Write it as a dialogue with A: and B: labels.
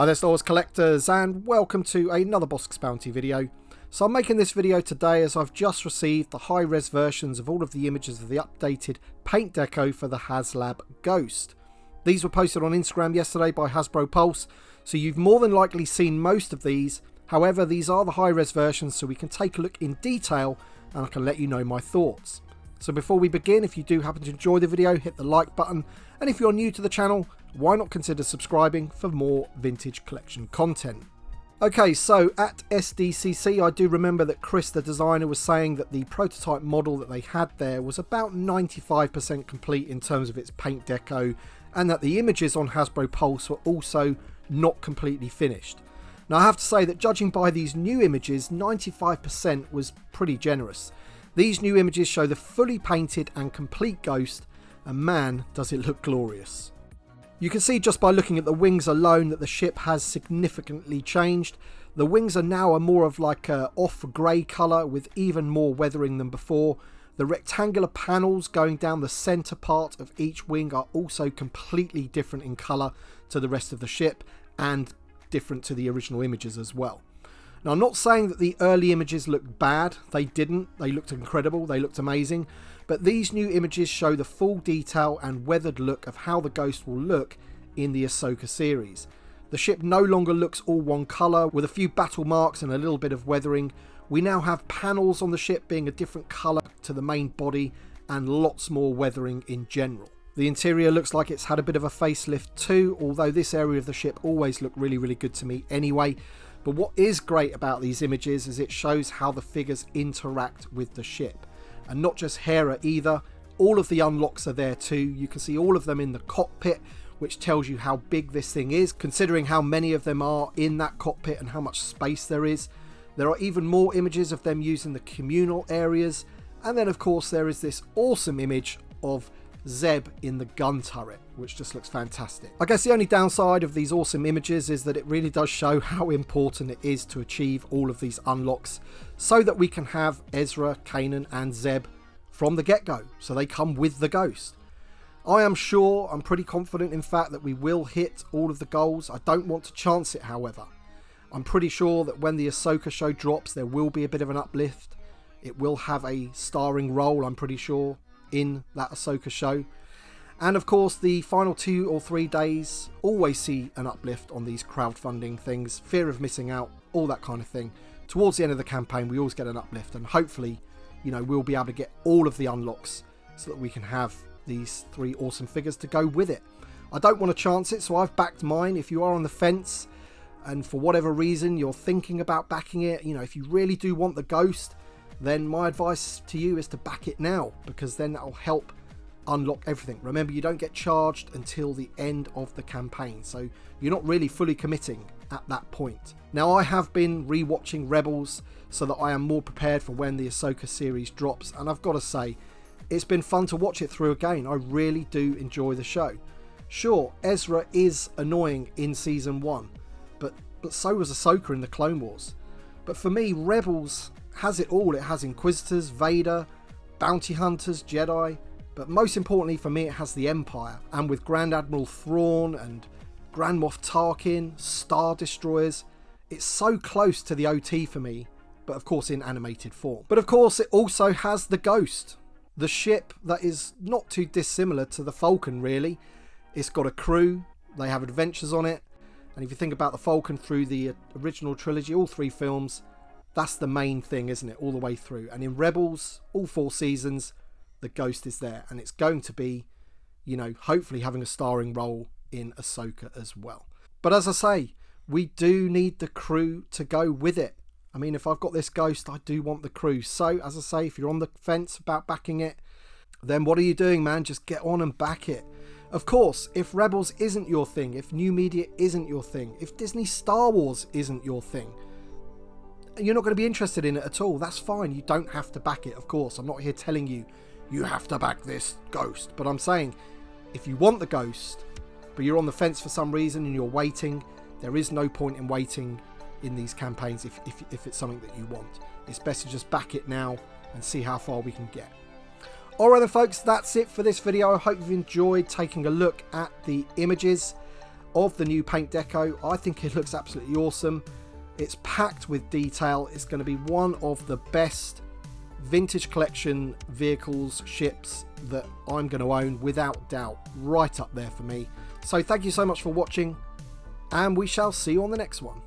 A: Hi there Star Wars collectors, and welcome to another Bossk Bounty video. So I'm making this video today as I've just received the high-res versions of all of the images of the updated paint deco for the Haslab Ghost. These were posted on Instagram yesterday by Haslab Ghost, so you've more than likely seen most of these. However, these are the high-res versions, so we can take a look in detail and I can let you know my thoughts. So before we begin, if you do happen to enjoy the video, hit the like button, and if you're new to the channel, why not consider subscribing for more vintage collection content. Okay, so at SDCC I do remember that Chris the designer was saying that the prototype model that they had there was about 95% complete in terms of its paint deco, and that the images on Hasbro Pulse were also not completely finished. Now I have to say that judging by these new images, 95% was pretty generous. These new images show the fully painted and complete Ghost, and man does it look glorious. You can see just by looking at the wings alone that the ship has significantly changed. The wings are now more of like a off grey colour with even more weathering than before. The rectangular panels going down the centre part of each wing are also completely different in colour to the rest of the ship, and different to the original images as well. Now I'm not saying that the early images looked bad, they didn't, they looked incredible, they looked amazing, but these new images show the full detail and weathered look of how the Ghost will look in the Ahsoka series. The ship no longer looks all one colour with a few battle marks and a little bit of weathering. We now have panels on the ship being a different colour to the main body and lots more weathering in general. The interior looks like it's had a bit of a facelift too, although this area of the ship always looked really good to me anyway. But what is great about these images is it shows how the figures interact with the ship. And not just Hera either, all of the unlocks are there too. You can see all of them in the cockpit, which tells you how big this thing is, considering how many of them are in that cockpit and how much space there is. There are even more images of them using the communal areas, and then of course there is this awesome image of Zeb in the gun turret, which just looks fantastic. I guess the only downside of these awesome images is that it really does show how important it is to achieve all of these unlocks so that we can have Ezra, Kanan and Zeb from the get-go, so they come with the Ghost. I'm pretty confident in fact that we will hit all of the goals. I don't want to chance it, however. I'm pretty sure that when the Ahsoka show drops there will be a bit of an uplift. It will have a starring role, I'm pretty sure, in that Ahsoka show. And of course the final 2 or 3 days always see an uplift on these crowdfunding things, fear of missing out, all that kind of thing. Towards the end of the campaign we always get an uplift, and hopefully, you know, we'll be able to get all of the unlocks so that we can have these 3 awesome figures to go with it. I don't want to chance it, so I've backed mine. If you are on the fence and for whatever reason you're thinking about backing it, you know, if you really do want the Ghost, then my advice to you is to back it now, because then that'll help unlock everything. Remember, you don't get charged until the end of the campaign, so you're not really fully committing at that point. Now I have been rewatching Rebels so that I am more prepared for when the Ahsoka series drops, and I've got to say it's been fun to watch it through again. I really do enjoy the show. Sure, Ezra is annoying in season 1, but so was Ahsoka in the Clone Wars. But for me, Rebels has it all. It has Inquisitors, Vader, bounty hunters, Jedi, but most importantly for me it has the Empire, and with Grand Admiral Thrawn and Grand Moff Tarkin, Star Destroyers, it's so close to the OT for me, but of course in animated form. But of course it also has the Ghost, the ship that is not too dissimilar to the Falcon really. It's got a crew, they have adventures on it, and if you think about the Falcon through the original trilogy, all 3 films, that's the main thing, isn't it, all the way through. And in Rebels, all 4 seasons, the Ghost is there. And it's going to be, you know, hopefully having a starring role in Ahsoka as well. But as I say, we do need the crew to go with it. I mean, if I've got this Ghost, I do want the crew. So, as I say, if you're on the fence about backing it, then what are you doing, man? Just get on and back it. Of course, if Rebels isn't your thing, if new media isn't your thing, if Disney Star Wars isn't your thing, you're not going to be interested in it at all, that's fine. You don't have to back it, of course. I'm not here telling you you have to back this Ghost, but I'm saying if you want the Ghost but you're on the fence for some reason and you're waiting, there is no point in waiting in these campaigns if it's something that you want. It's best to just back it now and see how far we can get. Alright then folks, that's it for this video. I hope you've enjoyed taking a look at the images. of the new paint deco. I think it looks absolutely awesome. It's packed with detail. It's going to be one of the best vintage collection vehicles, ships that I'm going to own, without doubt. Right up there for me. So thank you so much for watching, and we shall see you on the next one.